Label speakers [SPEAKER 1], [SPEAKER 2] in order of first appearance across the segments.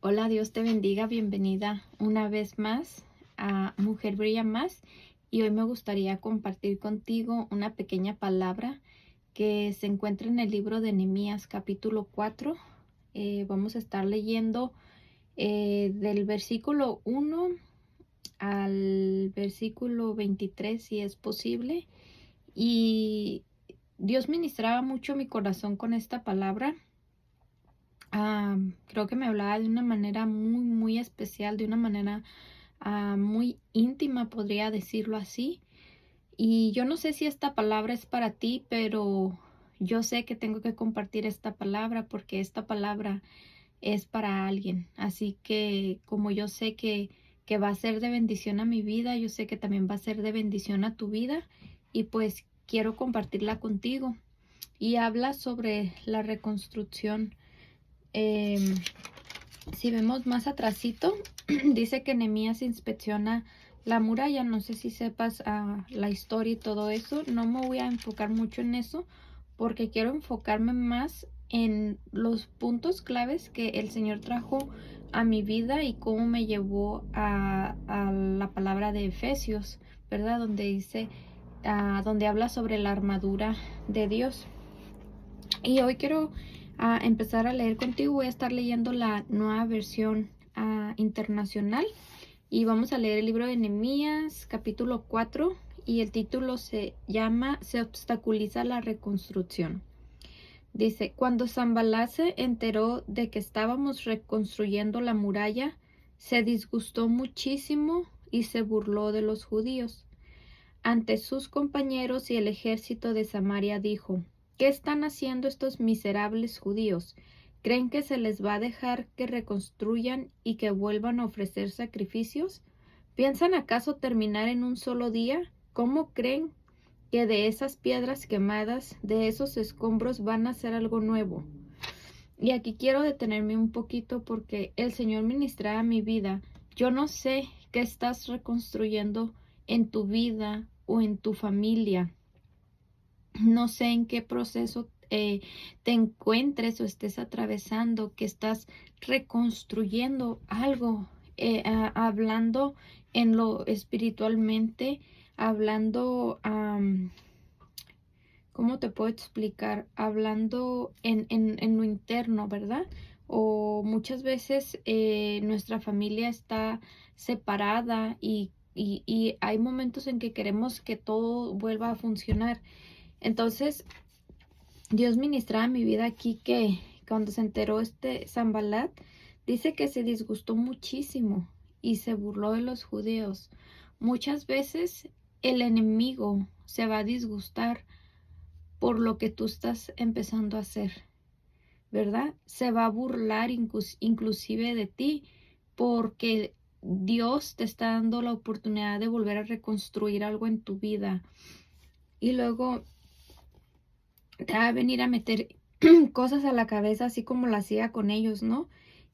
[SPEAKER 1] Hola, Dios te bendiga, bienvenida una vez más a Mujer Brilla Más. Y hoy me gustaría compartir contigo una pequeña palabra que se encuentra en el libro de Nehemías capítulo 4. Vamos a estar leyendo del versículo 1 al versículo 23 si es posible. Y Dios ministraba mucho mi corazón con esta palabra. Creo que me hablaba de una manera muy especial, de una manera muy íntima, podría decirlo así. Y yo no sé si esta palabra es para ti, pero yo sé que tengo que compartir esta palabra porque esta palabra es para alguien. Así que como yo sé que va a ser de bendición a mi vida, yo sé que también va a ser de bendición a tu vida y pues quiero compartirla contigo. Y habla sobre la reconstrucción. Em, si vemos más atrasito, dice que Nehemías inspecciona la muralla. No sé si sepas la historia y todo eso. No me voy a enfocar mucho en eso porque quiero enfocarme más en los puntos claves que el Señor trajo a mi vida y cómo me llevó a la palabra de Efesios, ¿verdad? Donde dice, donde habla sobre la armadura de Dios. Y hoy quiero empezar a leer contigo. Voy a estar leyendo la nueva versión internacional. Y vamos a leer el libro de Nehemías, capítulo 4. Y el título se llama Se obstaculiza la reconstrucción. Dice, cuando Sanballat se enteró de que estábamos reconstruyendo la muralla, se disgustó muchísimo y se burló de los judíos. Ante sus compañeros y el ejército de Samaria dijo, ¿qué están haciendo estos miserables judíos? ¿Creen que se les va a dejar que reconstruyan y que vuelvan a ofrecer sacrificios? ¿Piensan acaso terminar en un solo día? ¿Cómo creen que de esas piedras quemadas, de esos escombros, van a hacer algo nuevo? Y aquí quiero detenerme un poquito porque el Señor ministra a mi vida. Yo no sé qué estás reconstruyendo en tu vida o en tu familia. No sé en qué proceso te encuentres o estés atravesando, que estás reconstruyendo algo, hablando en lo espiritualmente, hablando, ¿cómo te puedo explicar? Hablando en lo interno, ¿verdad? O muchas veces nuestra familia está separada y hay momentos en que queremos que todo vuelva a funcionar. Entonces, Dios ministraba en mi vida aquí que cuando se enteró Sanballat, dice que se disgustó muchísimo y se burló de los judíos. Muchas veces el enemigo se va a disgustar por lo que tú estás empezando a hacer, ¿verdad? Se va a burlar inclusive de ti porque Dios te está dando la oportunidad de volver a reconstruir algo en tu vida. Y luego te va a venir a meter cosas a la cabeza, así como lo hacía con ellos, ¿no?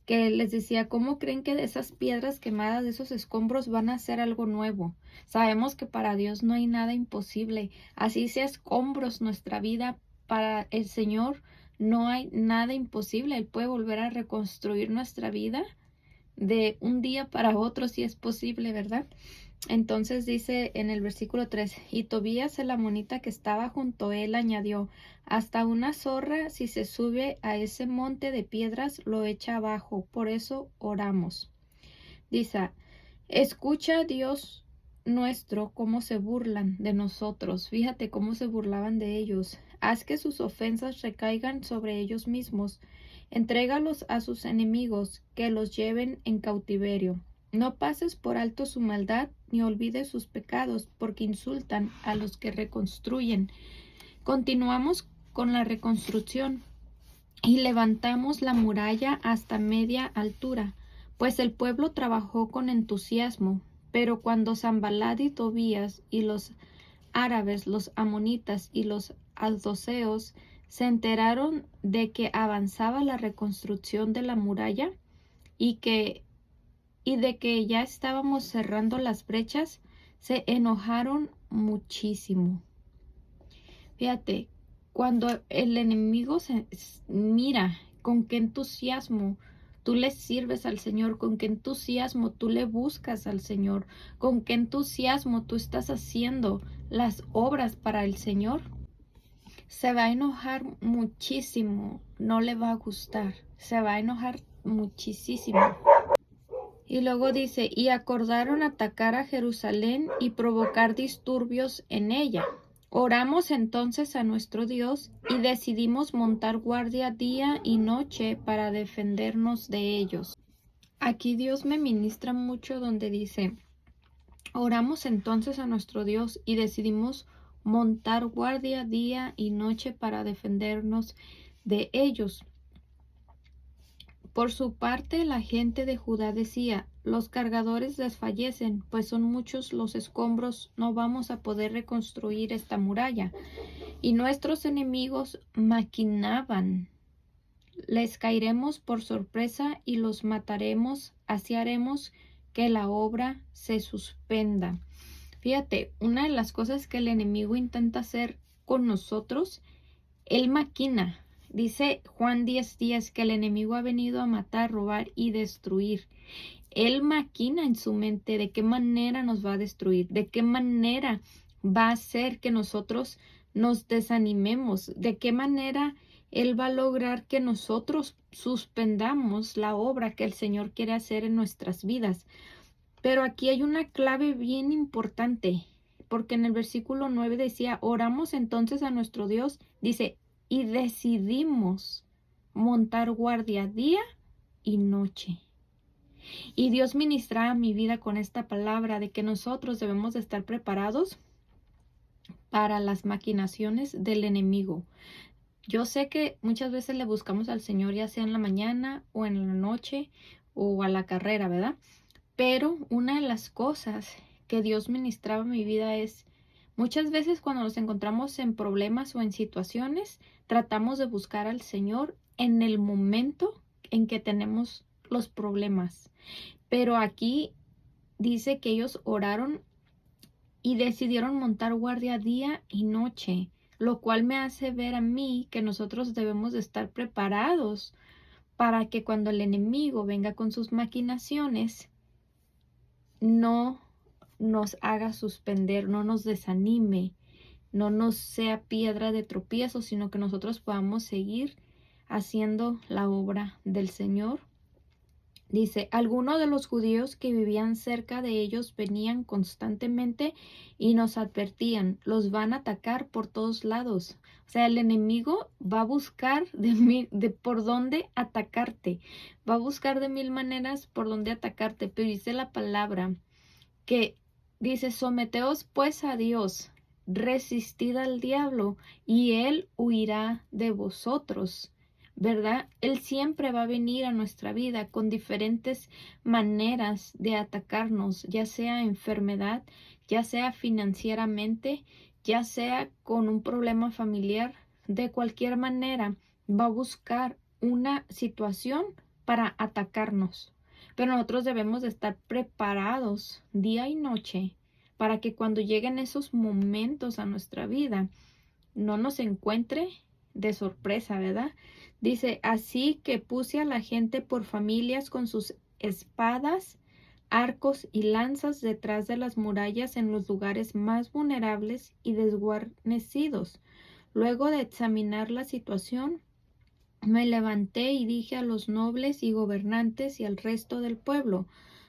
[SPEAKER 1] Que les decía, ¿cómo creen que de esas piedras quemadas, de esos escombros, van a hacer algo nuevo? Sabemos que para Dios no hay nada imposible. Así sea escombros nuestra vida, para el Señor no hay nada imposible. Él puede volver a reconstruir nuestra vida de un día para otro, si es posible, ¿verdad? Entonces dice en el versículo 3, y Tobías el amonita que estaba junto a él añadió, hasta una zorra si se sube a ese monte de piedras lo echa abajo, por eso oramos. Dice, escucha Dios nuestro cómo se burlan de nosotros, fíjate cómo se burlaban de ellos, haz que sus ofensas recaigan sobre ellos mismos, entrégalos a sus enemigos, que los lleven en cautiverio. No pases por alto su maldad, ni olvides sus pecados, porque insultan a los que reconstruyen. Continuamos con la reconstrucción y levantamos la muralla hasta media altura, pues el pueblo trabajó con entusiasmo. Pero cuando Sanballat y Tobías y los árabes, los amonitas y los aldoseos se enteraron de que avanzaba la reconstrucción de la muralla y de que ya estábamos cerrando las brechas, se enojaron muchísimo. Fíjate, cuando el enemigo mira con qué entusiasmo tú le sirves al Señor, con qué entusiasmo tú le buscas al Señor, con qué entusiasmo tú estás haciendo las obras para el Señor. Se va a enojar muchísimo, no le va a gustar, se va a enojar muchísimo. Y luego dice, y acordaron atacar a Jerusalén y provocar disturbios en ella. Oramos entonces a nuestro Dios y decidimos montar guardia día y noche para defendernos de ellos. Aquí Dios me ministra mucho donde dice, oramos entonces a nuestro Dios y decidimos montar guardia día y noche para defendernos de ellos. Por su parte, la gente de Judá decía, los cargadores desfallecen, pues son muchos los escombros, no vamos a poder reconstruir esta muralla. Y nuestros enemigos maquinaban, les caeremos por sorpresa y los mataremos, así haremos que la obra se suspenda. Fíjate, una de las cosas que el enemigo intenta hacer con nosotros, él maquina. Dice Juan 10:10 que el enemigo ha venido a matar, robar y destruir. Él maquina en su mente de qué manera nos va a destruir, de qué manera va a hacer que nosotros nos desanimemos, de qué manera él va a lograr que nosotros suspendamos la obra que el Señor quiere hacer en nuestras vidas. Pero aquí hay una clave bien importante, porque en el versículo 9 decía, oramos entonces a nuestro Dios, dice, y decidimos montar guardia día y noche. Y Dios ministra a mi vida con esta palabra de que nosotros debemos de estar preparados para las maquinaciones del enemigo. Yo sé que muchas veces le buscamos al Señor, ya sea en la mañana o en la noche o a la carrera, ¿verdad? Pero una de las cosas que Dios ministraba en mi vida es, muchas veces cuando nos encontramos en problemas o en situaciones, tratamos de buscar al Señor en el momento en que tenemos los problemas. Pero aquí dice que ellos oraron y decidieron montar guardia día y noche, lo cual me hace ver a mí que nosotros debemos de estar preparados para que cuando el enemigo venga con sus maquinaciones, no nos haga suspender, no nos desanime, no nos sea piedra de tropiezo, sino que nosotros podamos seguir haciendo la obra del Señor. Dice, algunos de los judíos que vivían cerca de ellos venían constantemente y nos advertían, los van a atacar por todos lados. O sea, el enemigo va a buscar de por dónde atacarte, va a buscar de mil maneras por dónde atacarte, pero dice la palabra que dice, someteos pues a Dios, resistid al diablo y él huirá de vosotros. ¿Verdad? Él siempre va a venir a nuestra vida con diferentes maneras de atacarnos, ya sea enfermedad, ya sea financieramente, ya sea con un problema familiar, de cualquier manera va a buscar una situación para atacarnos. Pero nosotros debemos de estar preparados día y noche para que cuando lleguen esos momentos a nuestra vida no nos encuentre de sorpresa, ¿verdad? Dice, así que puse a la gente por familias con sus espadas, arcos y lanzas detrás de las murallas en los lugares más vulnerables y desguarnecidos. Luego de examinar la situación, me levanté y dije a los nobles y gobernantes y al resto del pueblo,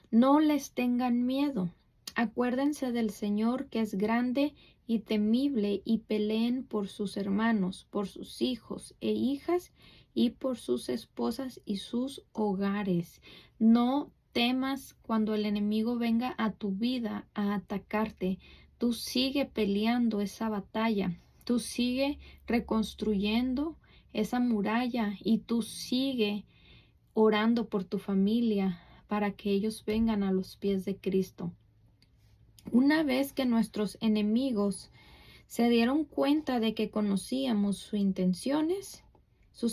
[SPEAKER 1] no les tengan miedo. Acuérdense del Señor que es grande y temible y peleen por sus hermanos, por sus hijos e hijas y por sus esposas y sus hogares. No temas cuando el enemigo venga a tu vida a atacarte. Tú sigue peleando esa batalla. Tú sigue reconstruyendo esa muralla y tú sigue orando por tu familia para que ellos vengan a los pies de Cristo. Una vez que nuestros enemigos se dieron cuenta de que conocíamos sus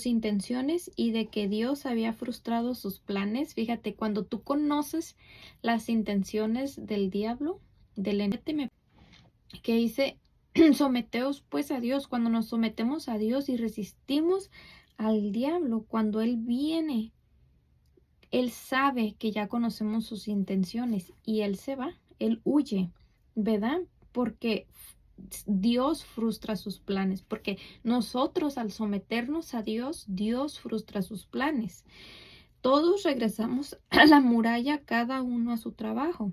[SPEAKER 1] intenciones y de que Dios había frustrado sus planes, fíjate, cuando tú conoces las intenciones del diablo, del enemigo, que dice, someteos pues a Dios, cuando nos sometemos a Dios y resistimos al diablo, cuando él viene Él sabe que ya conocemos sus intenciones y él se va, él huye, ¿verdad? Porque Dios frustra sus planes, porque nosotros al someternos a Dios, Dios frustra sus planes. Todos regresamos a la muralla, cada uno a su trabajo.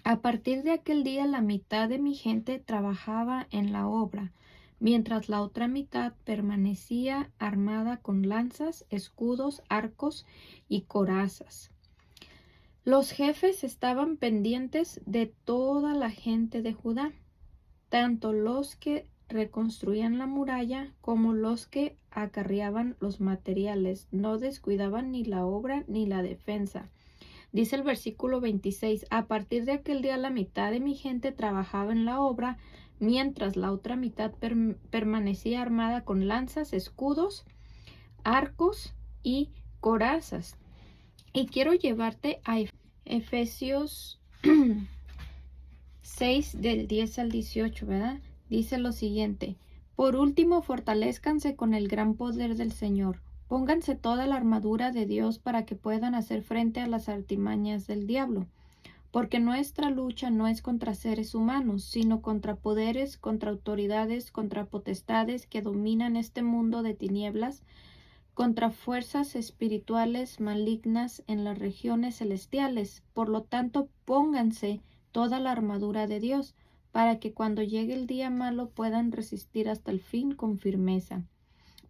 [SPEAKER 1] A partir de aquel día, la mitad de mi gente trabajaba en la obra, mientras la otra mitad permanecía armada con lanzas, escudos, arcos y corazas. Los jefes estaban pendientes de toda la gente de Judá, tanto los que reconstruían la muralla como los que acarreaban los materiales. No descuidaban ni la obra ni la defensa. Dice el versículo 26, a partir de aquel día la mitad de mi gente trabajaba en la obra, mientras la otra mitad permanecía armada con lanzas, escudos, arcos y corazas. Y quiero llevarte a Efesios 6 del 10 al 18, ¿verdad? Dice lo siguiente: por último, fortalezcanse con el gran poder del Señor. Pónganse toda la armadura de Dios para que puedan hacer frente a las artimañas del diablo. Porque nuestra lucha no es contra seres humanos, sino contra poderes, contra autoridades, contra potestades que dominan este mundo de tinieblas, contra fuerzas espirituales malignas en las regiones celestiales. Por lo tanto, pónganse toda la armadura de Dios, para que cuando llegue el día malo puedan resistir hasta el fin con firmeza.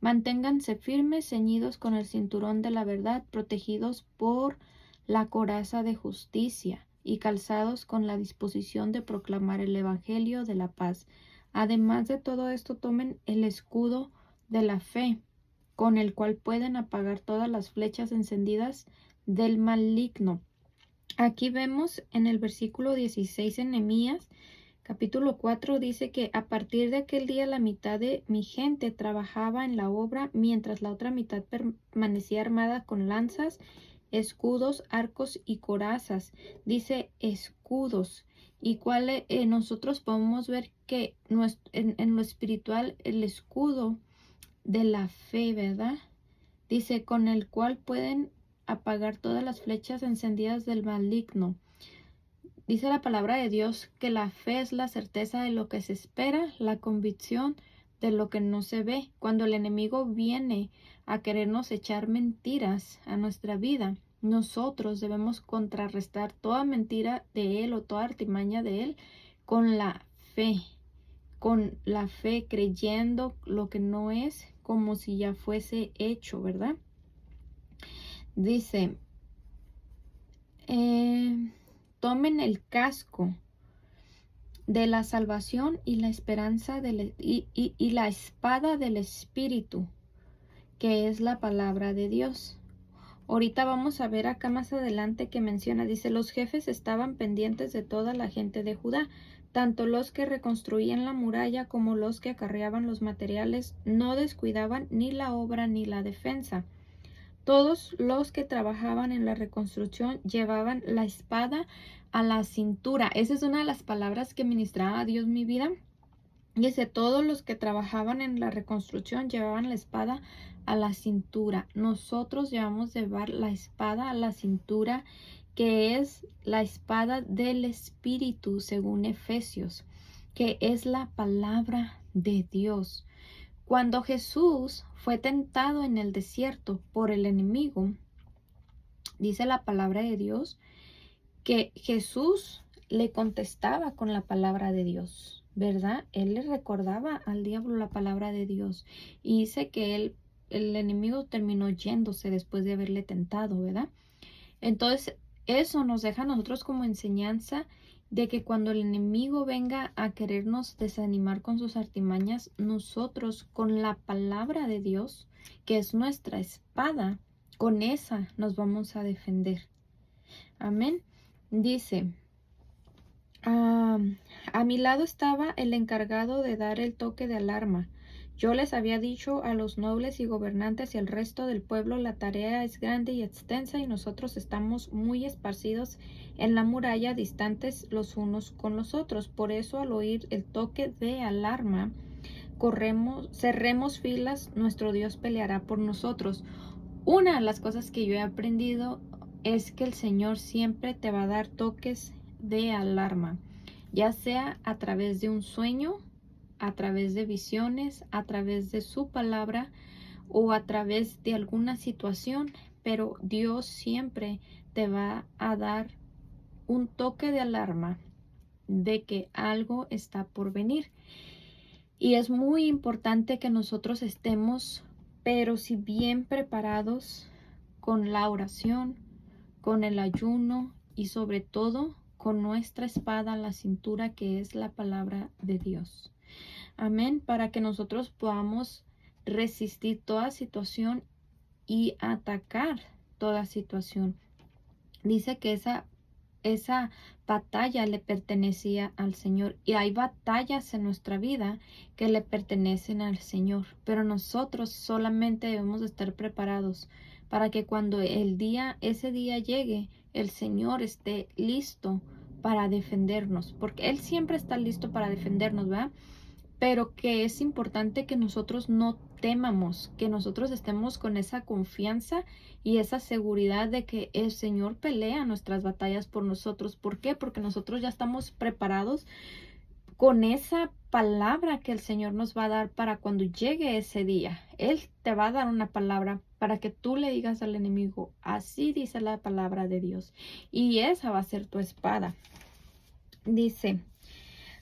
[SPEAKER 1] Manténganse firmes, ceñidos con el cinturón de la verdad, protegidos por la coraza de justicia y calzados con la disposición de proclamar el evangelio de la paz. Además de todo esto, tomen el escudo de la fe, con el cual pueden apagar todas las flechas encendidas del maligno. Aquí vemos en el versículo 16 en Nehemías, capítulo 4, dice que a partir de aquel día la mitad de mi gente trabajaba en la obra, mientras la otra mitad permanecía armada con lanzas, escudos, arcos y corazas. Dice escudos. Y nosotros podemos ver que en lo espiritual el escudo de la fe, ¿verdad? Dice, con el cual pueden apagar todas las flechas encendidas del maligno. Dice la palabra de Dios que la fe es la certeza de lo que se espera, la convicción de lo que no se ve. Cuando el enemigo viene a querernos echar mentiras a nuestra vida, nosotros debemos contrarrestar toda mentira de él o toda artimaña de él con la fe. Con la fe, creyendo lo que no es como si ya fuese hecho, ¿verdad? Dice, tomen el casco de la salvación y la esperanza y la espada del Espíritu, que es la palabra de Dios. Ahorita vamos a ver acá más adelante que menciona, dice, los jefes estaban pendientes de toda la gente de Judá, tanto los que reconstruían la muralla como los que acarreaban los materiales, no descuidaban ni la obra ni la defensa. Todos los que trabajaban en la reconstrucción llevaban la espada a la cintura. Esa es una de las palabras que ministraba a Dios mi vida. Dice, todos los que trabajaban en la reconstrucción llevaban la espada a la cintura. Nosotros debemos llevar la espada a la cintura, que es la espada del Espíritu, según Efesios, que es la palabra de Dios. Cuando Jesús fue tentado en el desierto por el enemigo, dice la palabra de Dios que Jesús le contestaba con la palabra de Dios, ¿verdad? Él le recordaba al diablo la palabra de Dios y dice que el enemigo terminó yéndose después de haberle tentado, ¿verdad? Entonces, eso nos deja a nosotros como enseñanza de que cuando el enemigo venga a querernos desanimar con sus artimañas, nosotros con la palabra de Dios, que es nuestra espada, con esa nos vamos a defender. Amén. Dice, a mi lado estaba el encargado de dar el toque de alarma. Yo les había dicho a los nobles y gobernantes y al resto del pueblo, la tarea es grande y extensa y nosotros estamos muy esparcidos en la muralla, distantes los unos con los otros. Por eso, al oír el toque de alarma, cerremos filas, nuestro Dios peleará por nosotros. una de las cosas que yo he aprendido es que el Señor siempre te va a dar toques de alarma, ya sea a través de un sueño, a través de visiones, a través de su palabra o a través de alguna situación, pero Dios siempre te va a dar un toque de alarma de que algo está por venir. Y es muy importante que nosotros estemos, pero si bien preparados con la oración, con el ayuno y sobre todo con nuestra espada a la cintura, que es la palabra de Dios. Amén, para que nosotros podamos resistir toda situación y atacar toda situación. Dice que esa batalla le pertenecía al Señor, y hay batallas en nuestra vida que le pertenecen al Señor, pero nosotros solamente debemos de estar preparados para que cuando ese día llegue, el Señor esté listo para defendernos, porque Él siempre está listo para defendernos, ¿verdad? Pero que es importante que nosotros no temamos, que nosotros estemos con esa confianza y esa seguridad de que el Señor pelea nuestras batallas por nosotros. ¿Por qué? Porque nosotros ya estamos preparados con esa palabra que el Señor nos va a dar para cuando llegue ese día. Él te va a dar una palabra para que tú le digas al enemigo, así dice la palabra de Dios. Y esa va a ser tu espada. Dice,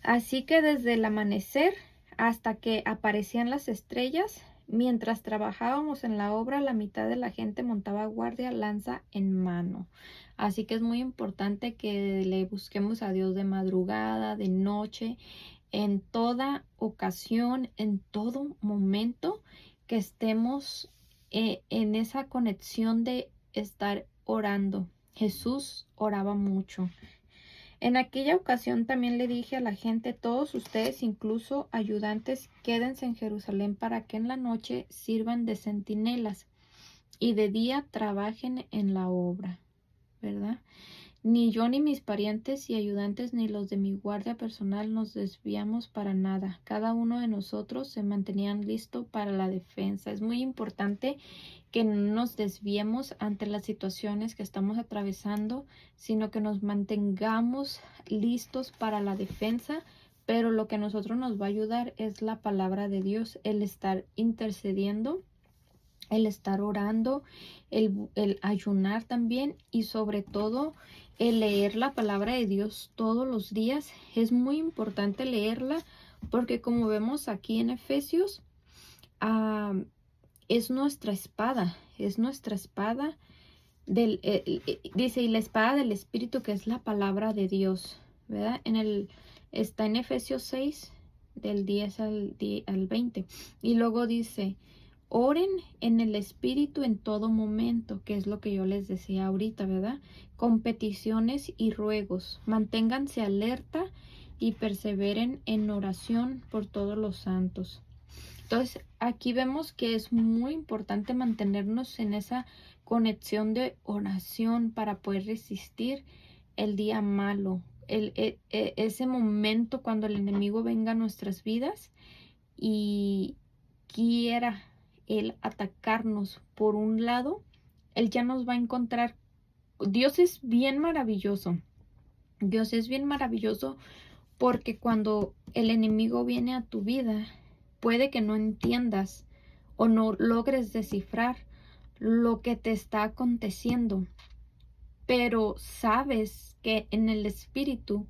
[SPEAKER 1] así que desde el amanecer hasta que aparecían las estrellas, mientras trabajábamos en la obra, la mitad de la gente montaba guardia, lanza en mano. Así que es muy importante que le busquemos a Dios de madrugada, de noche, en toda ocasión, en todo momento, que estemos en esa conexión de estar orando. Jesús oraba mucho. En aquella ocasión también le dije a la gente, todos ustedes, incluso ayudantes, quédense en Jerusalén para que en la noche sirvan de centinelas y de día trabajen en la obra, ¿verdad? Ni yo ni mis parientes y ayudantes ni los de mi guardia personal nos desviamos para nada. Cada uno de nosotros se mantenían listo para la defensa. Es muy importante que no nos desviemos ante las situaciones que estamos atravesando, sino que nos mantengamos listos para la defensa. Pero lo que a nosotros nos va a ayudar es la palabra de Dios, el estar intercediendo, el estar orando, el ayunar también, y sobre todo el leer la palabra de Dios todos los días. Es muy importante leerla porque, como vemos aquí en Efesios, es nuestra espada, dice, y la espada del Espíritu, que es la palabra de Dios, ¿verdad? Está en Efesios 6, del 10 al 20, y luego dice, oren en el Espíritu en todo momento, que es lo que yo les decía ahorita, ¿verdad? Con peticiones y ruegos. Manténganse alerta y perseveren en oración por todos los santos. Entonces, aquí vemos que es muy importante mantenernos en esa conexión de oración para poder resistir el día malo, ese momento cuando el enemigo venga a nuestras vidas y quiera él atacarnos por un lado. Él ya nos va a encontrar. Dios es bien maravilloso. Dios es bien maravilloso porque cuando el enemigo viene a tu vida, puede que no entiendas o no logres descifrar lo que te está aconteciendo, pero sabes que en el Espíritu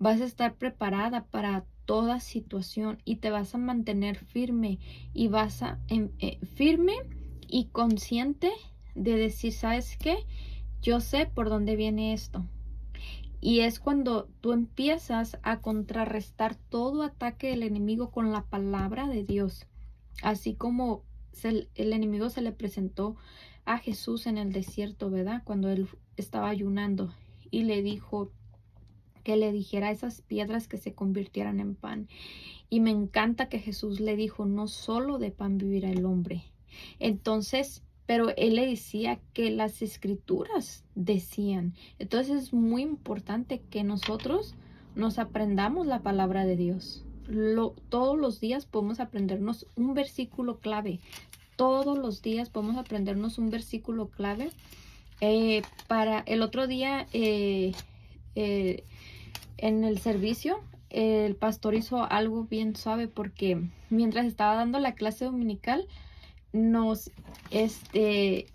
[SPEAKER 1] vas a estar preparada para toda situación y te vas a mantener firme y firme y consciente de decir, ¿sabes qué? Yo sé por dónde viene esto. Y es cuando tú empiezas a contrarrestar todo ataque del enemigo con la palabra de Dios. Así como el enemigo se le presentó a Jesús en el desierto, ¿verdad? Cuando él estaba ayunando y le dijo que le dijera a esas piedras que se convirtieran en pan. Y me encanta que Jesús le dijo, no solo de pan vivirá el hombre. Entonces, pero él le decía que las escrituras decían. Entonces es muy importante que nosotros nos aprendamos la palabra de Dios. Todos los días podemos aprendernos un versículo clave. todos los días podemos aprendernos un versículo clave. Para el otro día, en el servicio, el pastor hizo algo bien suave porque mientras estaba dando la clase dominical, nos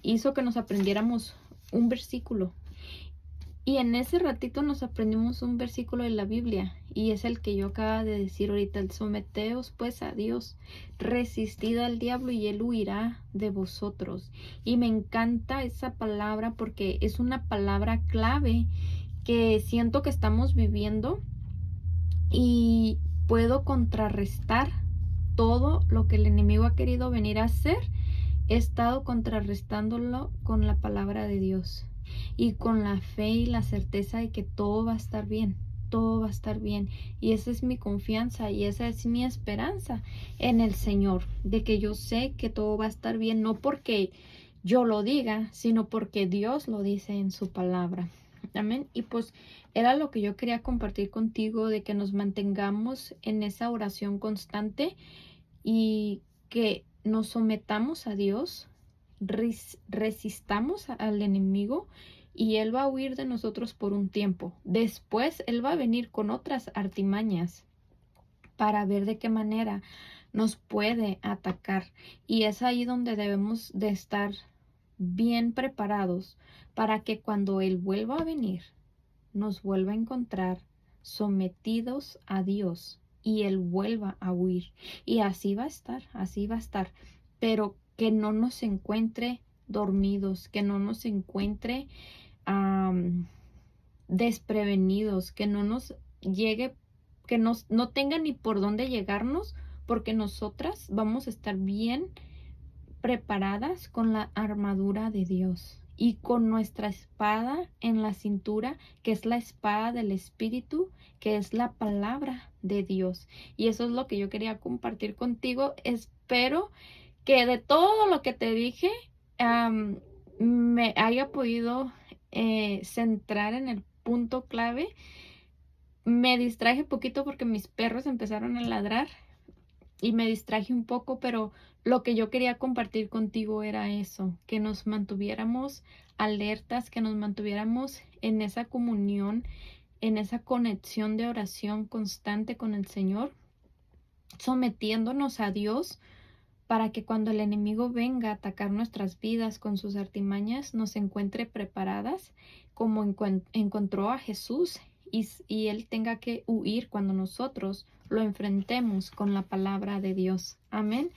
[SPEAKER 1] hizo que nos aprendiéramos un versículo. Y en ese ratito nos aprendimos un versículo de la Biblia, y es el que yo acabo de decir ahorita: el someteos pues a Dios, resistid al diablo y él huirá de vosotros. Y me encanta esa palabra porque es una palabra clave que siento que estamos viviendo, y puedo contrarrestar todo lo que el enemigo ha querido venir a hacer. He estado contrarrestándolo con la palabra de Dios y con la fe y la certeza de que todo va a estar bien, todo va a estar bien. Y esa es mi confianza y esa es mi esperanza en el Señor, de que yo sé que todo va a estar bien, no porque yo lo diga, sino porque Dios lo dice en su palabra. Amén. Y pues era lo que yo quería compartir contigo, de que nos mantengamos en esa oración constante y que nos sometamos a Dios, resistamos al enemigo, y él va a huir de nosotros por un tiempo. Después él va a venir con otras artimañas para ver de qué manera nos puede atacar. Y es ahí donde debemos de estar bien preparados para que cuando él vuelva a venir, nos vuelva a encontrar sometidos a Dios y él vuelva a huir. Y así va a estar, así va a estar. Pero que no nos encuentre dormidos, que no nos encuentre desprevenidos, que no nos llegue, que no tenga ni por dónde llegarnos, porque nosotras vamos a estar bien preparadas con la armadura de Dios y con nuestra espada en la cintura, que es la espada del Espíritu, que es la palabra de Dios. Y eso es lo que yo quería compartir contigo. Espero que de todo lo que te dije, me haya podido centrar en el punto clave. Me distraje poquito porque mis perros empezaron a ladrar y me distraje un poco, pero lo que yo quería compartir contigo era eso, que nos mantuviéramos alertas, que nos mantuviéramos en esa comunión, en esa conexión de oración constante con el Señor, sometiéndonos a Dios, para que cuando el enemigo venga a atacar nuestras vidas con sus artimañas, nos encuentre preparadas como encontró a Jesús, y él tenga que huir cuando nosotros lo enfrentemos con la palabra de Dios. Amén.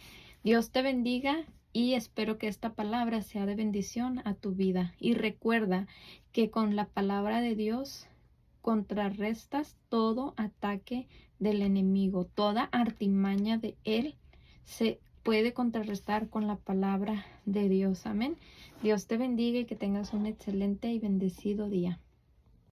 [SPEAKER 1] Dios te bendiga y espero que esta palabra sea de bendición a tu vida. Y recuerda que con la palabra de Dios contrarrestas todo ataque del enemigo, toda artimaña de él se puede contrarrestar con la palabra de Dios. Amén. Dios te bendiga y que tengas un excelente y bendecido día.